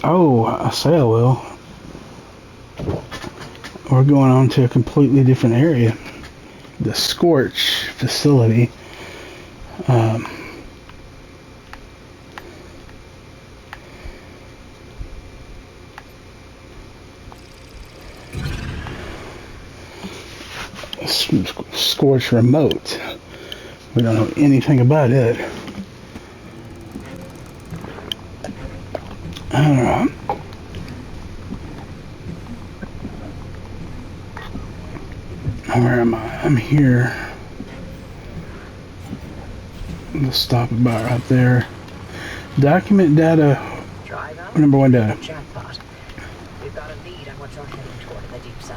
Oh, I say I will. We're going on to a completely different area. The Scorch facility. Scorch remote. We don't know anything about it. Alright. Where am I? I'm here. Let's stop about right there. Document data. Number one data. Jackpot. We've got a lead on what you're heading toward in the deep zone.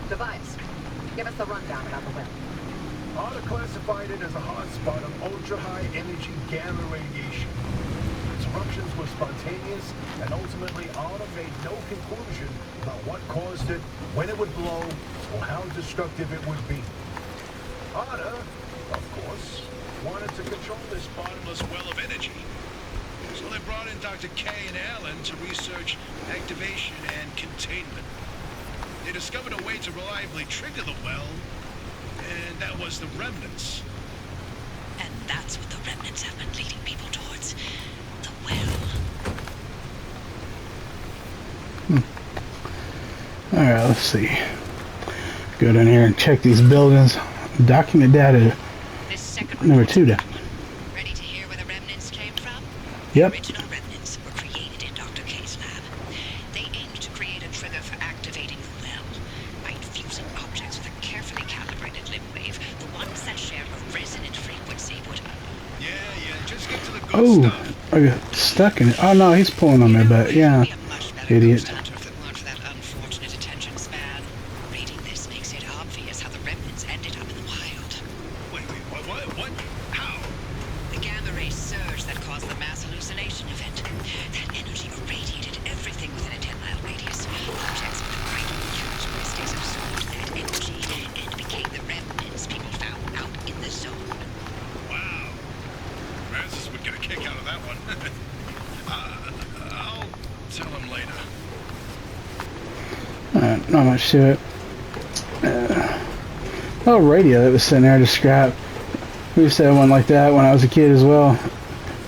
Tobias, give us the rundown about the well. Otter classified it as a hotspot of ultra-high energy gamma radiation. Its eruptions were spontaneous, and ultimately Otter made no conclusion about what caused it, when it would blow, or how destructive it would be. Otter, of course, wanted to control this bottomless well of energy. So they brought in Dr. K and Allen to research activation and containment. They discovered a way to reliably trigger the well, and that was the remnants. And that's what the remnants have been leading people towards. The well. Alright, let's see. Go down here and check these buildings. Document data. This second Number 2 data. Ready to hear where the remnants came from? Yep. The original remnants were created in Dr. K's lab. They aimed to create a trigger for activating the well by infusing objects with a carefully calibrated limb wave. The ones that share a resonant frequency would... Yeah, just get to the good stuff. I got stuck in it. Oh no, he's pulling on me, but yeah. Idiot. If it weren't for that unfortunate attention span. Reading this makes it obvious how the remnants ended up in the wild. Wait, what? How? The gamma ray surge that caused the mass hallucination event. That energy irradiated everything within a 10-mile radius. Objects with the right characteristics absorbed that energy and became the remnants people found out in the zone. Wow. Francis would get a kick out of that one. I'll tell him later. Not much to it. Oh, radio that was sitting there to scrap. We used to have one like that when I was a kid as well.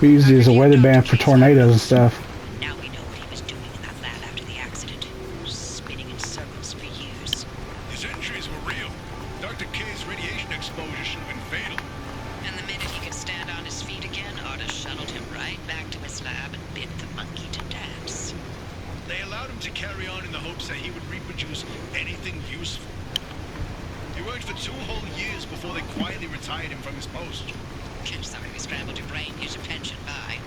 We used it as a weather band for tornadoes and stuff. Now we know what he was doing in that lab after the accident. Spinning in circles for years. His injuries were real. Dr. K's radiation exposure should have been fatal. And the minute he could stand on his feet again, Artis shuttled him right back to his lab and bid the monkey to dance. They allowed him to carry on in the hopes that he would reproduce anything useful. He worked for 2 whole years before they quietly retired him from his post. Sorry we scrambled your brain. Here's your pension. Bye.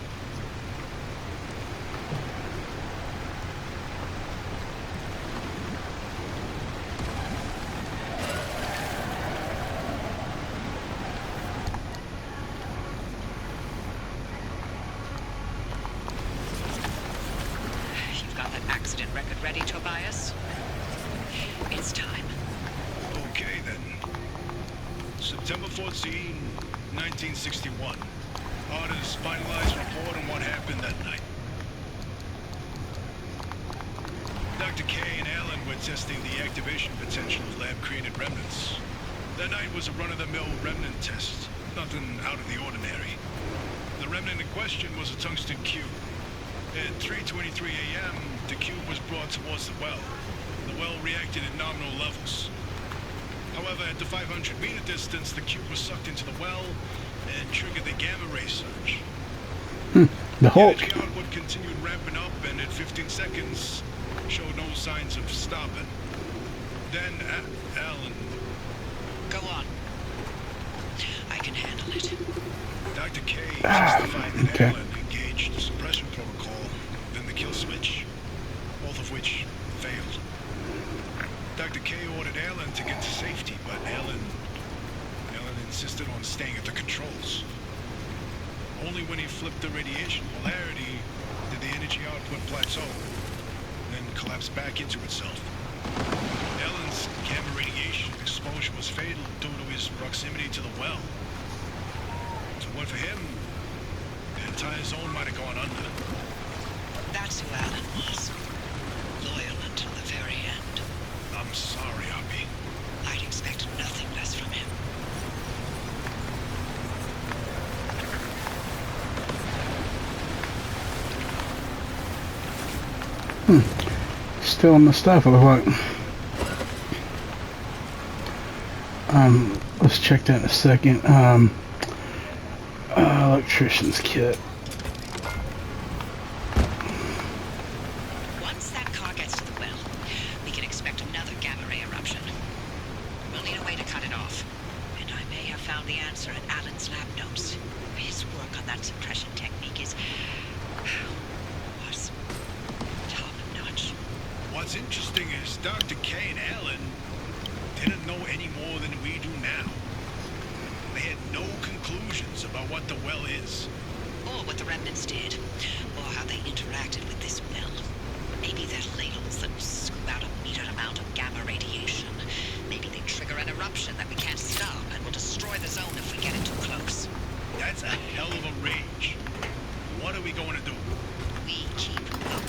You've got that accident record ready, Tobias? It's time. Okay, then. September 14, 1961. Artis finalized report on what happened that night. Dr. K and Allen were testing the activation potential of lab-created remnants. That night was a run-of-the-mill remnant test. Nothing out of the ordinary. The remnant in question was a tungsten cube. At 3:23 a.m., the cube was brought towards the well. The well reacted at nominal levels. However, at the 500-meter distance, the cube was sucked into the well and triggered the gamma ray surge. The Hulk. Energy output continued ramping up, and at 15 seconds, showed no signs of stopping. Then, Allen... Go on. I can handle it. Dr. K testified that okay. Allen engaged the suppression protocol, then the kill switch, both of which failed. Dr. K ordered Allen to get to safety, but Allen insisted on staying at the controls. Only when he flipped the radiation polarity did the energy output plateau, then collapse back into itself. Allen's gamma radiation exposure was fatal due to his proximity to the well. If it weren't for him, the entire zone might have gone under. That's who Allen Still in the stuff, it look like. Let's check that in a second. Electrician's kit. Once that car gets to the well, we can expect another gamma ray eruption. We'll need a way to cut it off. And I may have found the answer in Alan's lab notes. His work on that suppression technique was top-notch. What's interesting is Dr. K and Alan didn't know any more than we do now. They had no conclusions about what the well is. Or what the remnants did. Or how they interacted with this well. Maybe they're ladles that scoop out a metered amount of gamma radiation. Maybe they trigger an eruption that we can't stop and will destroy the zone if we get it too close. That's a hell of a rage. What are we going to do? We keep going.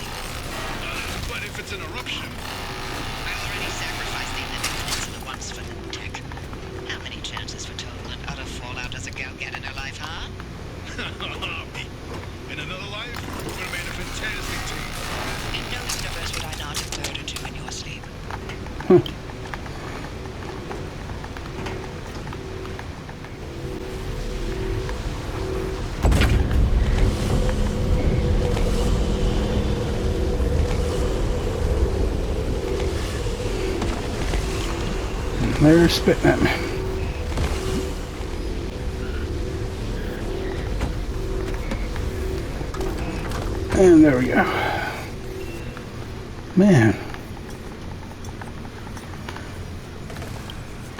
But if it's an eruption... I already sacrificed the living peninsula once for the tech. How many chances for total and utter fallout does a girl get in her life, huh? Oppy, in another life, we would have made a fantastic team. In no universe would I not have murdered you in your sleep. They're spitting at me. And there we go. Man.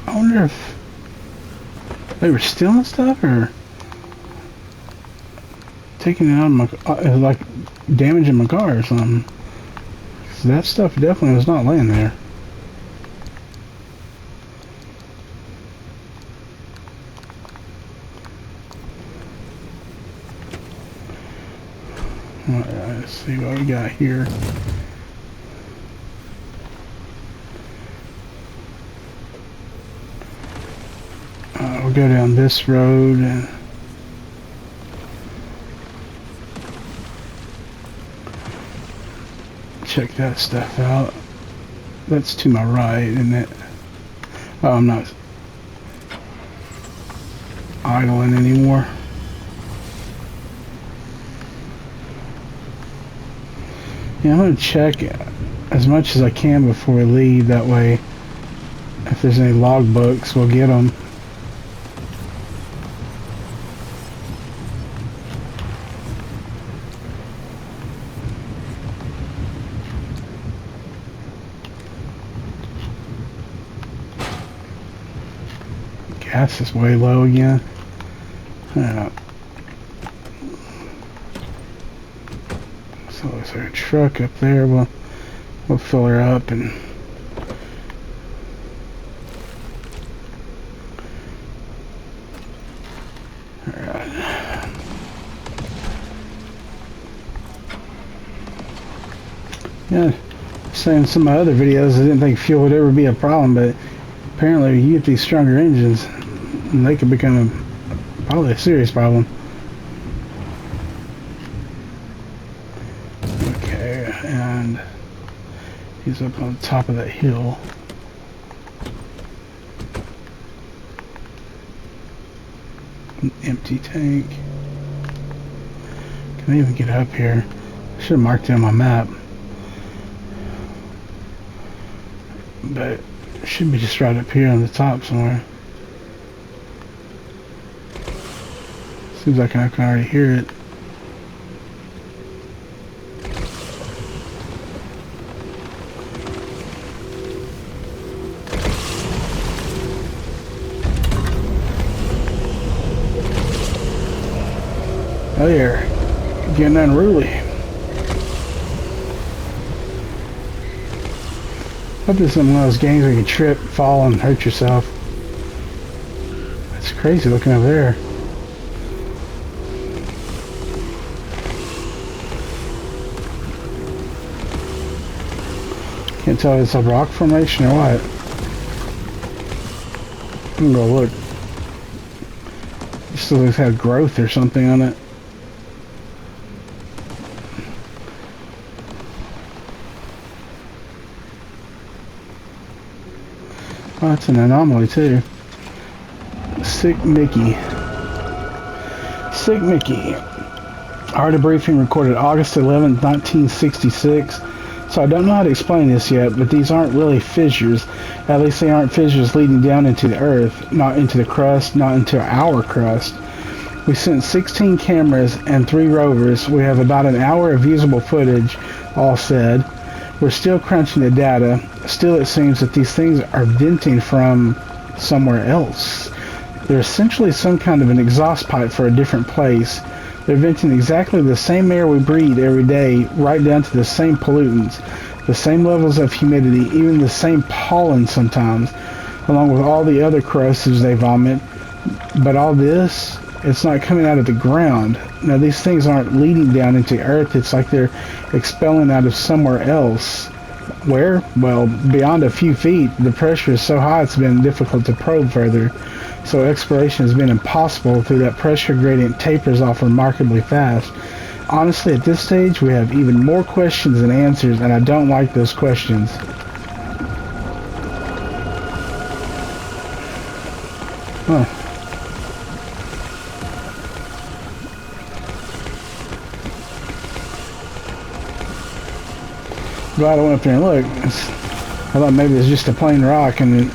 I wonder if they were stealing stuff or taking it out of my like damaging my car or something. 'Cause that stuff definitely was not laying there. Alright, let's see what we got here. We'll go down this road and check that stuff out. That's to my right, isn't it? Oh, I'm not idling anymore. Yeah, I'm going to check as much as I can before we leave. That way, if there's any logbooks, we'll get them. Gas is way low again. So there's a truck up there. We'll fill her up and alright. Yeah, saying some of my other videos, I didn't think fuel would ever be a problem, but apparently you get these stronger engines and they can become probably a serious problem. Okay, and he's up on the top of that hill. An empty tank. Can I even get up here? I should have marked it on my map. But it should be just right up here on the top somewhere. Seems like I can already hear it. Oh yeah, getting unruly. Hope this isn't one of those games where you trip, fall, and hurt yourself. It's crazy looking over there. Can't tell if it's a rock formation or what. I'm gonna go look. It still looks like growth or something on it. Oh, that's an anomaly too. Sick Mickey. Sick Mickey. Our debriefing recorded August 11th, 1966. So I don't know how to explain this yet, but these aren't really fissures. At least they aren't fissures leading down into the earth, not into the crust, not into our crust. We sent 16 cameras and 3 rovers. We have about an hour of usable footage, all said. We're still crunching the data. Still, it seems that these things are venting from somewhere else. They're essentially some kind of an exhaust pipe for a different place. They're venting exactly the same air we breathe every day, right down to the same pollutants, the same levels of humidity, even the same pollen sometimes, along with all the other corrosives they vomit. But all this, it's not coming out of the ground. Now, these things aren't leading down into Earth. It's like they're expelling out of somewhere else. Where? Well, beyond a few feet. The pressure is so high it's been difficult to probe further. So exploration has been impossible through that pressure gradient tapers off remarkably fast. Honestly, at this stage, we have even more questions than answers, and I don't like those questions. Huh. Glad I went up there and looked. I thought maybe it's just a plain rock and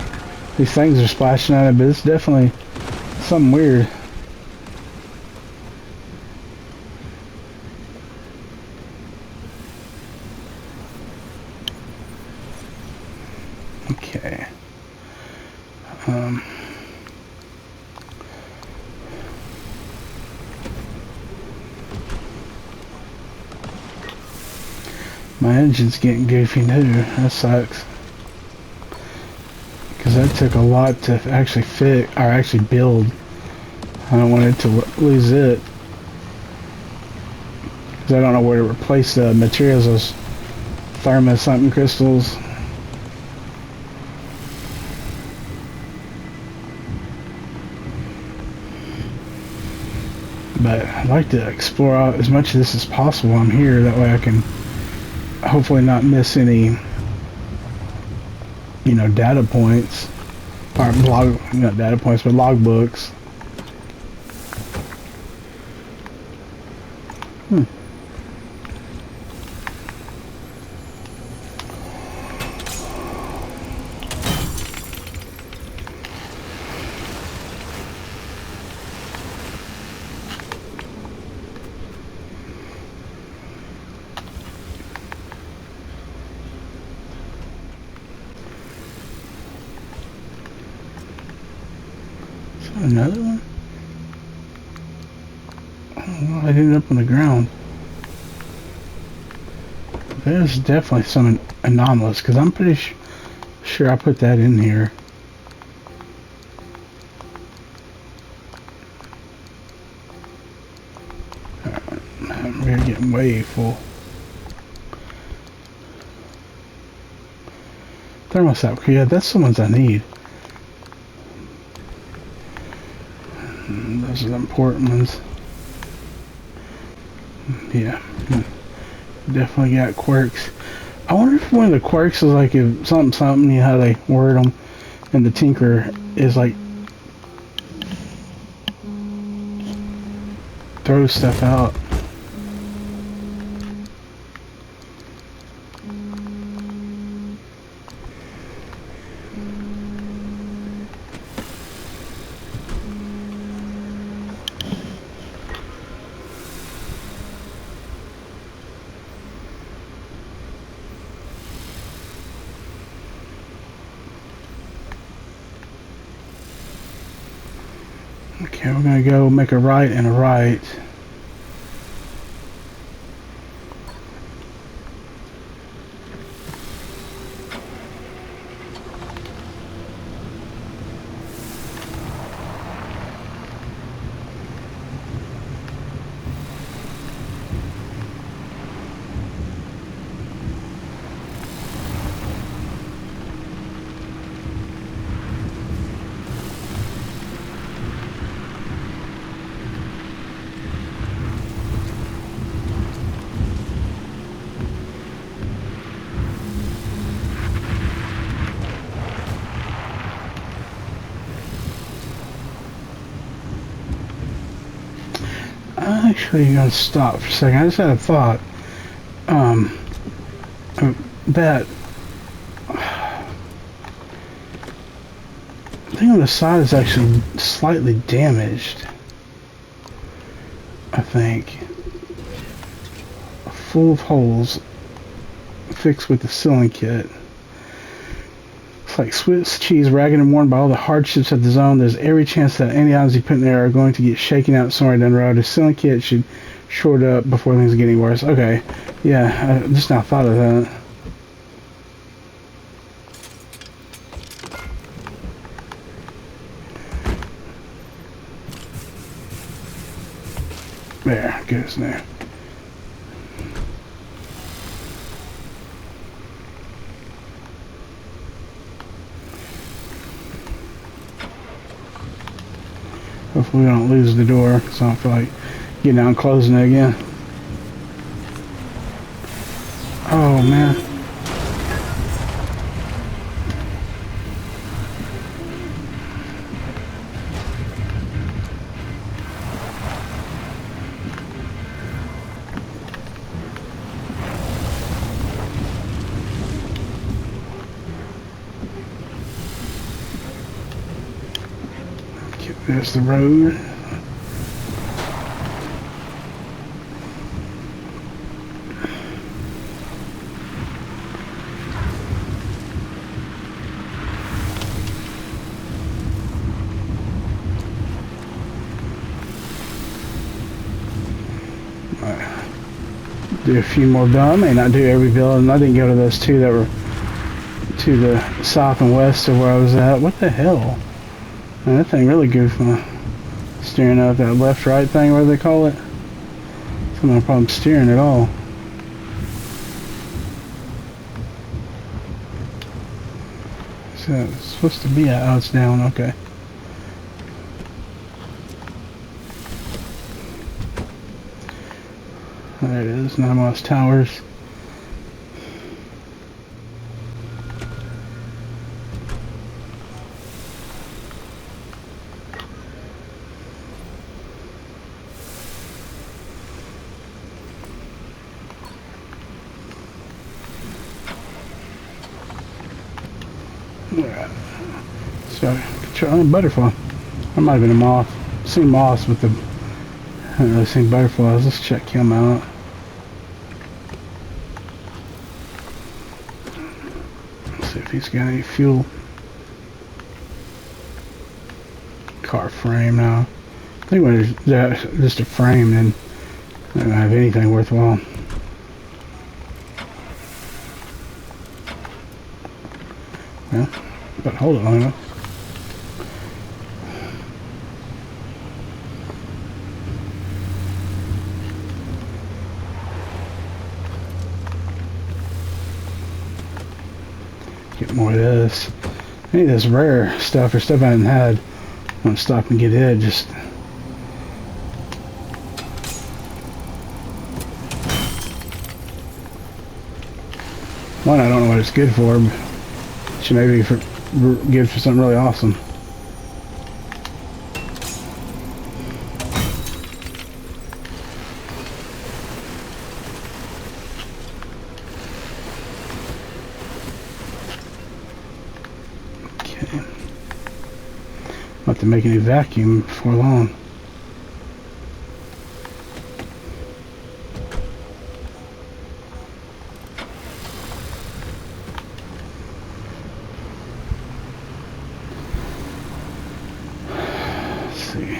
these things are splashing at it, but it's definitely something weird. Okay. My engine's getting goofy too. That sucks. Because that took a lot to actually fit, or actually build. I don't want it to lose it. Because I don't know where to replace the materials, those thermo something crystals. But I'd like to explore out as much of this as possible. I'm here, that way I can hopefully not miss any, you know, data points, or blog, not data points, but logbooks. Another one? Oh, I ended up on the ground. There's definitely some anomalous, because I'm pretty sure I put that in here. We're getting way full. Thermostat, yeah, that's the ones I need. Those are the important ones. Yeah, definitely got quirks. I wonder if one of the quirks is like if something, you know how they word them, and the tinker is like throws stuff out. Okay, we're gonna go make a right and a right. actually gonna stop for a second. I just had a thought. That thing on the side is actually slightly damaged. I think. Full of holes. Fixed with the sealing kit. It's like Swiss cheese, ragged and worn by all the hardships of the zone. There's every chance that any items you put in there are going to get shaken out somewhere down the road. The sealing kit should short up before things get any worse. Okay. Yeah, I just now thought of that. There, goes there. Hopefully we don't lose the door, so I don't feel like getting out and closing it again. Oh man. There's the road. Do a few more builds. I may not do every build, and I didn't go to those two that were to the south and west of where I was at. What the hell? Man, that thing really goofed my steering up. That left-right thing, what do they call it? I'm no problem steering at all. So it's supposed to be out. Oh, it's down. Okay. There it is. Nine Towers. So, controlling butterfly. That might have been a moth. I've seen moths with the. I haven't really seen butterflies. Let's check him out. Let's see if he's got any fuel. Car frame now. I think when it's just a frame, then I don't have anything worthwhile. Yeah, but hold it long enough. Get more of this. Any of this rare stuff or stuff I hadn't had. I want to stop and get it. Just one, I don't know what it's good for, but it should maybe good for something really awesome. I'll have to make a new vacuum before long. Let's see.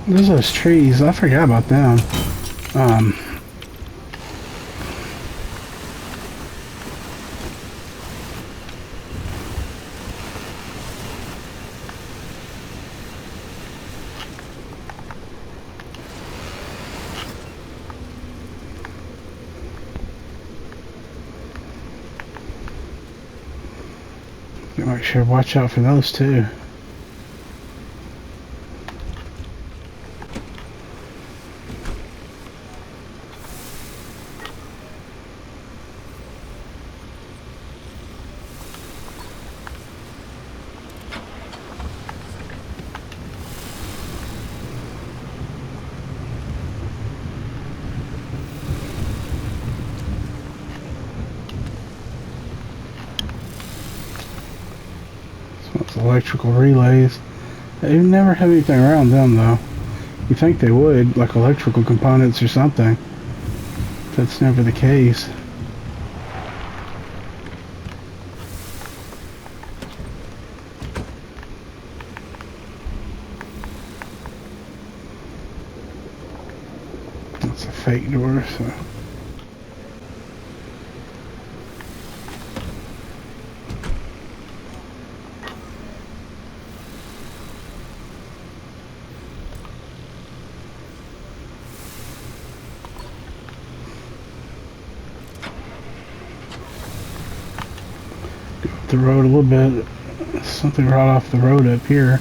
There's those trees. I forgot about them. Make sure watch out for those too. Electrical relays. They never have anything around them though. You think they would, like electrical components or something. That's never the case. That's a fake door, so. The road a little bit. Something right off the road up here.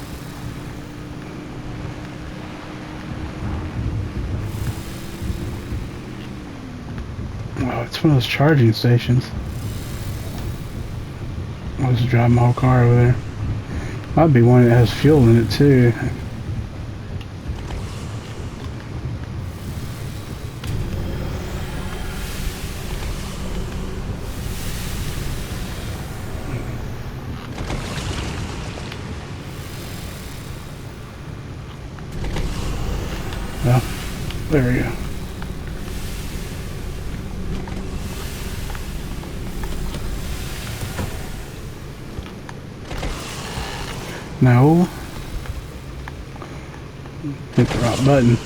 Oh, it's one of those charging stations. I'll just drive my whole car over there. Might be one that has fuel in it too. Well, there we go. No. Hit the right button.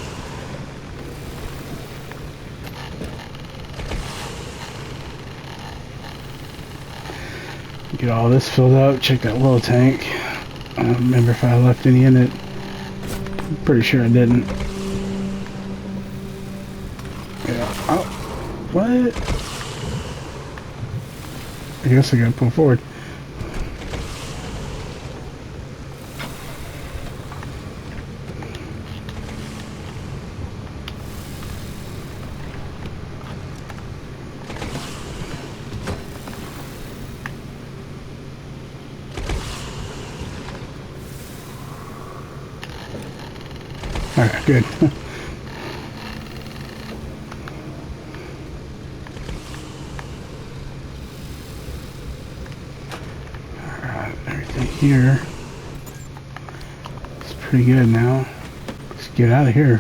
Get all this filled up. Check that little tank. I don't remember if I left any in it. I'm pretty sure I didn't. Yeah. Oh, what? I guess I gotta pull forward. Alright, good. Alright, everything here. It's pretty good now. Let's get out of here.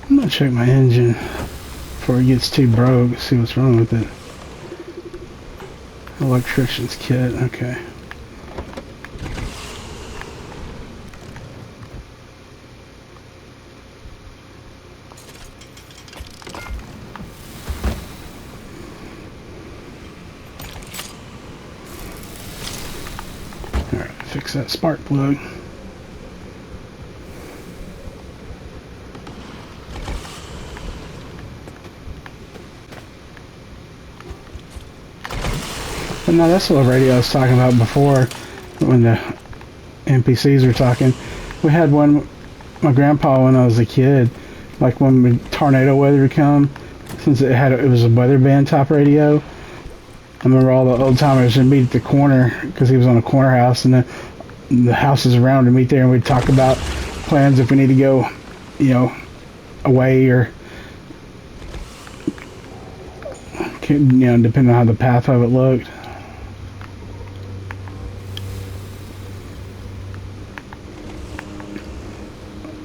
I'm gonna check my engine before it gets too broke, see what's wrong with it. Electrician's kit, okay. Alright, fix that spark plug. But no, that's the little radio I was talking about before when the NPCs were talking. We had one, my grandpa, when I was a kid, like when tornado weather would come, since it was a weather band type radio, I remember all the old timers would meet at the corner because he was on a corner house, and then the houses around would meet there, and we'd talk about plans if we need to go, you know, away or, you know, depending on how the path of it looked.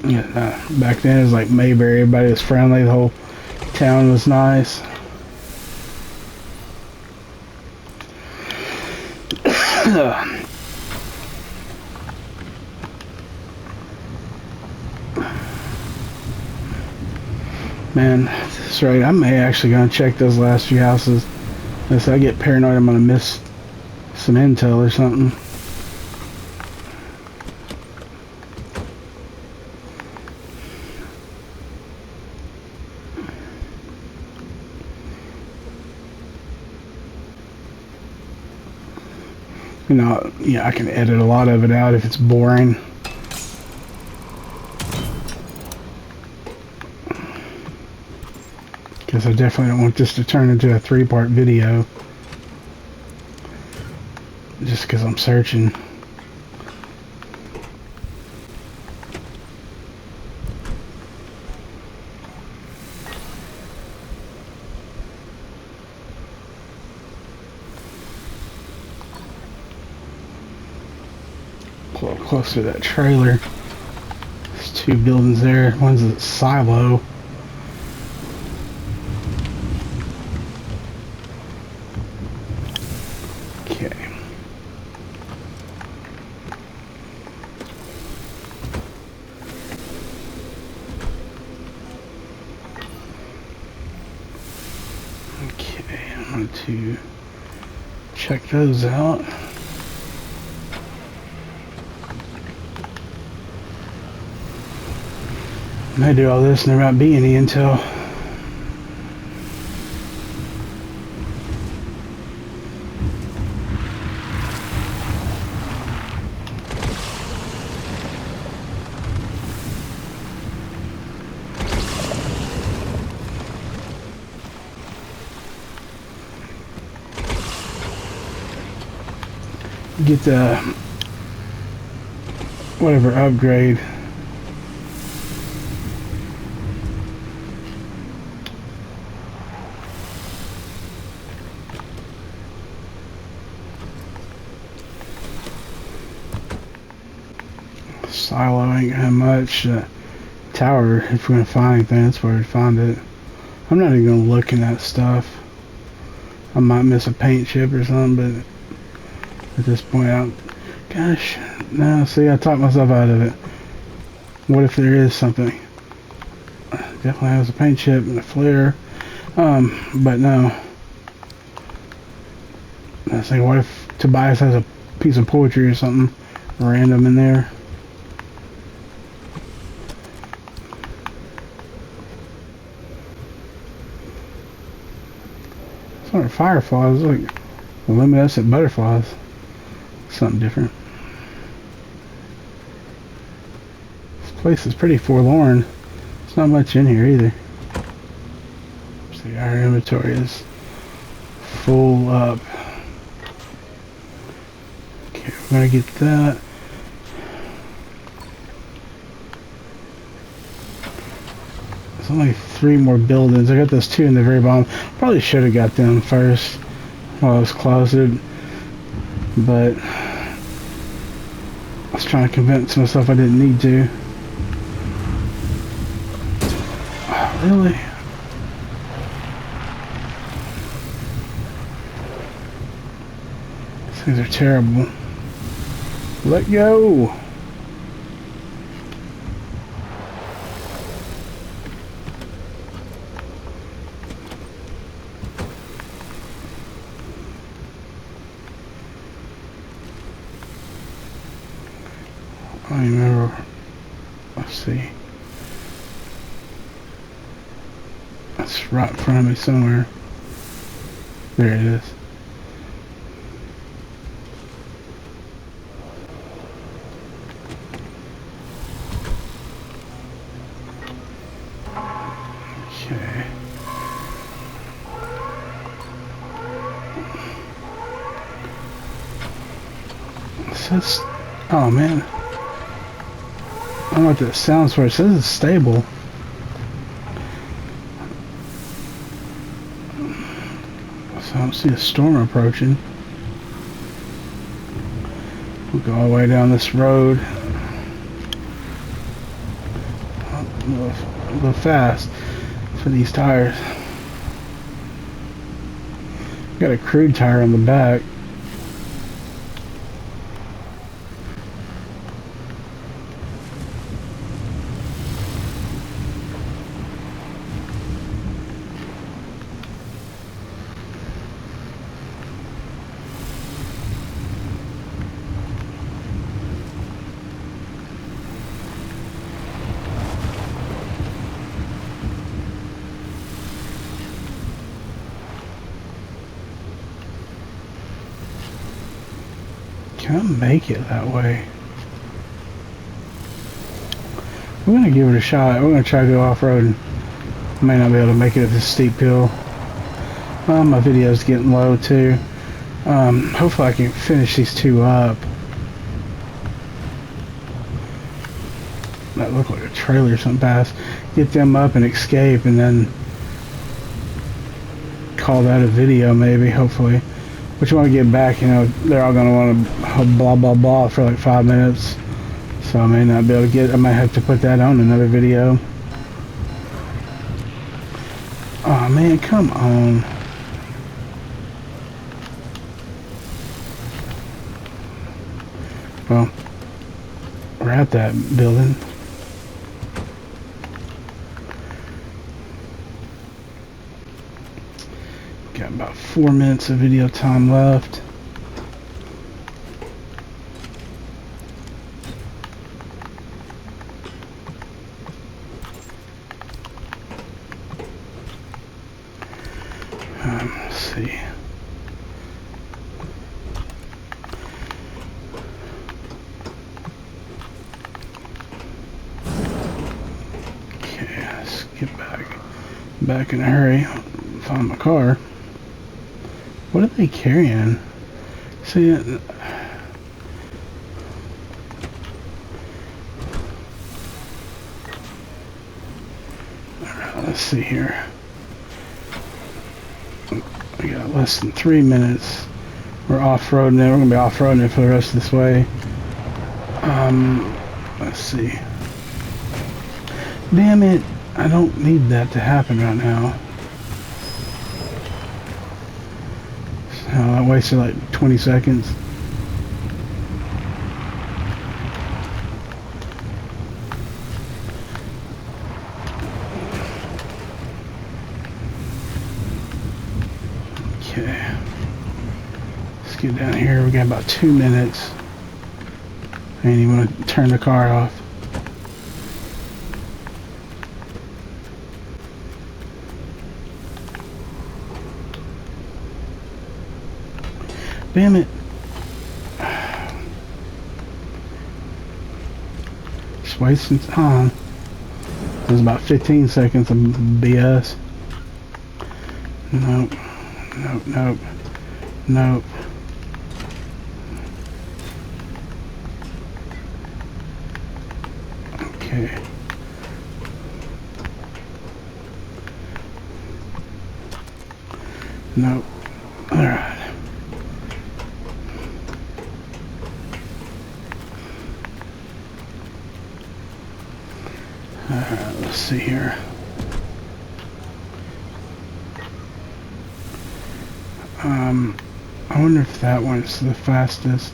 Yeah, back then it was like Mayberry. Everybody was friendly. The whole town was nice. Man, that's right. I may actually gonna check those last few houses. If I get paranoid, I'm gonna miss some intel or something. You know, yeah, I can edit a lot of it out if it's boring. Because I definitely don't want this to turn into a 3-part video. Just because I'm searching. A little closer to that trailer. There's 2 buildings there. One's a silo. Okay. Okay, I'm going to check those out. I do all this and there might be any intel. Get the whatever upgrade. Silo ain't gonna have much. Tower, if we're gonna find anything, that's where we'd find it. I'm not even gonna look in that stuff. I might miss a paint chip or something, but at this point, gosh, no, see, I talked myself out of it. What if there is something? Definitely has a paint chip and a flare. But no. I was thinking, what if Tobias has a piece of poetry or something random in there? Sort of fireflies, like luminescent butterflies. Something different. This place is pretty forlorn. There's not much in here either. See, our inventory is full up. Okay, we're gonna get that. There's only 3 more buildings. I got those 2 in the very bottom. Probably should have got them first while I was closeted, but I was trying to convince myself I didn't need to. Oh, really? These things are terrible. Let go! I don't even remember. Let's see. That's right in front of me somewhere. There it is. Okay. It says, oh man. I don't know what that sounds for. It says it's stable. So I don't see a storm approaching. We'll go all the way down this road. A little fast for these tires. Got a crude tire on the back. Can I make it that way? We're gonna give it a shot. We're gonna try to go off-road. May not be able to make it up this steep hill. My video's getting low too. Hopefully I can finish these two up. That looked like a trailer or something past. Get them up and escape, and then call that a video maybe, hopefully. But you want to get back, you know, they're all going to want to blah blah blah for like 5 minutes. So I may not be able to get, I might have to put that on another video. Oh man, come on. Well, we're at that building. Got about 4 minutes of video time left. Let's see. Okay, let's get back in a hurry. Find my car. What are they carrying? See, alright, let's see here. We got less than 3 minutes. We're off-roading it. We're gonna be off-roading it for the rest of this way. Let's see. Damn it! I don't need that to happen right now. I wasted like 20 seconds. Okay. Let's get down here. We got about 2 minutes. I ain't even want to turn the car off. Damn it. Just wasting time. It was about 15 seconds of BS. Nope. Nope, nope. Nope. Okay. Nope. Alright. Alright, let's see here. I wonder if that one's the fastest.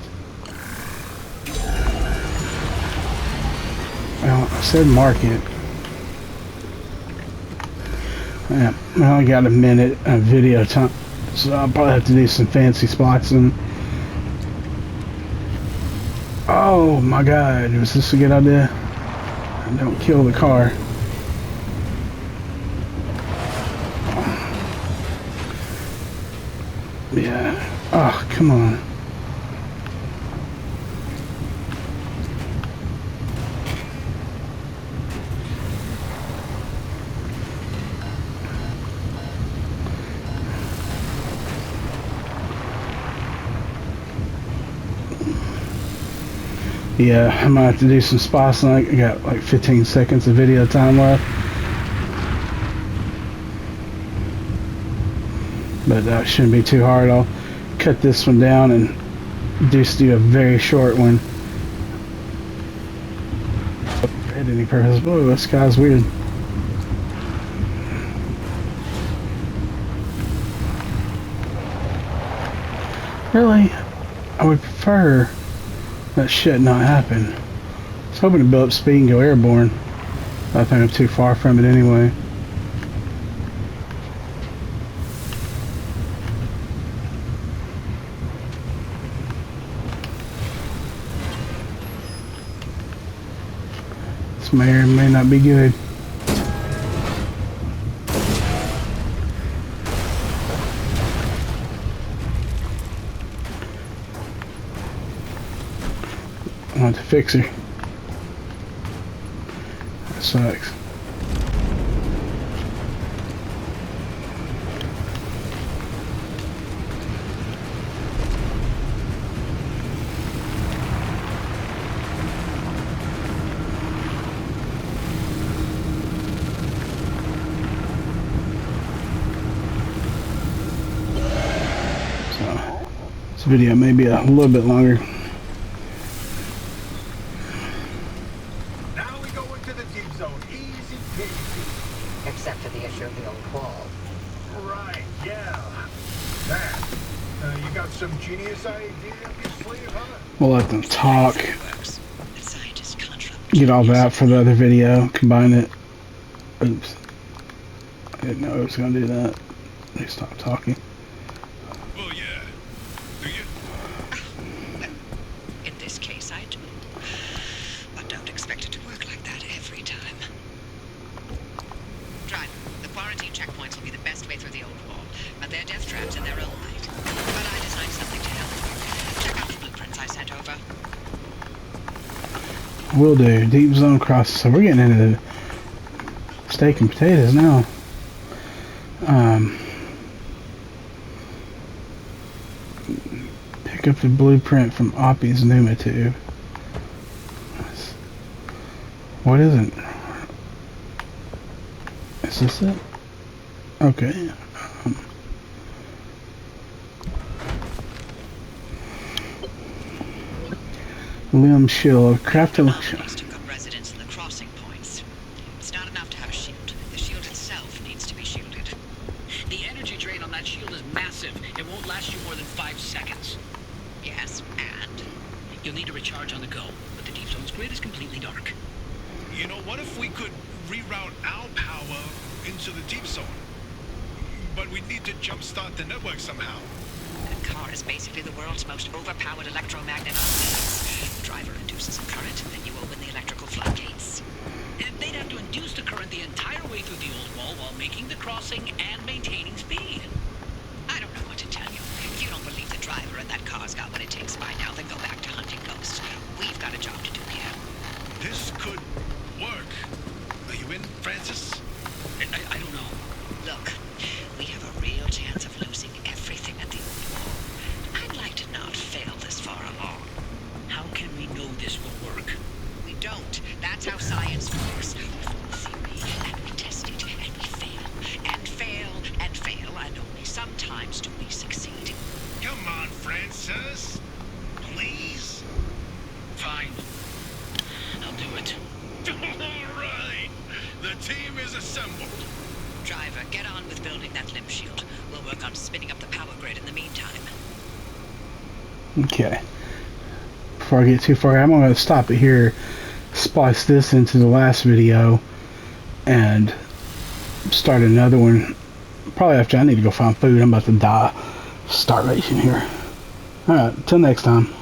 Well, I said mark it. Yeah, I only got a minute of video time, so I'll probably have to do some fancy splicing. Oh my god, was this a good idea? Don't kill the car. Yeah. Oh, come on. Yeah, I might have to do some spots. I got like 15 seconds of video time left. But that shouldn't be too hard. I'll cut this one down and just do a very short one. For editing purposes. Whoa, this guy's weird. Really? I would prefer that shit not happen. I was hoping to build up speed and go airborne. But I think I'm too far from it anyway. This may or may not be good. I want to fix her. That sucks. So, this video may be a little bit longer. Except for the issue of the old wall. Right, yeah. That. You got some genius idea up your sleeve, huh? We'll let them talk. Works. The scientists can't run Get all that for the other video. Combine it. Oops. I didn't know I was going to do that. They stopped talking. Well, yeah. Do you? Well, in this case, I do. But don't expect it to work like that every time. Driver, the quarantine checkpoints will be the best way through the old wall, but they're death traps in their own right. But I designed something to help. Check out the blueprints I sent over. Will do. Deep zone crosses. So we're getting into the steak and potatoes now. Pick up the blueprint from Oppy's pneumatube. What is it? Is this it? Okay. Limb shield. Craft a Allies took up residence in the crossing points. It's not enough to have a shield. The shield itself needs to be shielded. The energy drain on that shield is massive. It won't last you more than 5 seconds. Yes, and? You'll need to recharge on the go, but the deep zone's grid is completely dark. You know, what if we could reroute our power into the deep zone? But we'd need to jumpstart the network somehow. That car is basically the world's most overpowered electromagnet on wheels. The driver induces a current, and you open the electrical floodgates. And they'd have to induce the current the entire way through the old wall while making the crossing and maintaining speed. I don't know what to tell you. If you don't believe the driver and that car's got what it takes by now, then go back to hunting ghosts. We've got a job to do here. This could work. Are you in, Francis? I don't know. Look, we have a real chance of losing everything at the old wall. I'd like to not fail this far along. How can we know this will work? We don't. That's how science works. We form a theory, and we test it, and we fail, and fail, and fail, and only sometimes do we succeed. Come on, Francis. Please? Fine. I'll do it. All right. The team is assembled. Driver, get on with building that limb shield. We'll work on spinning up the power grid in the meantime. Okay. Before I get too far, I'm going to stop it here, splice this into the last video, and start another one. Probably after I need to go find food. I'm about to die. Starvation here. Alright, till next time.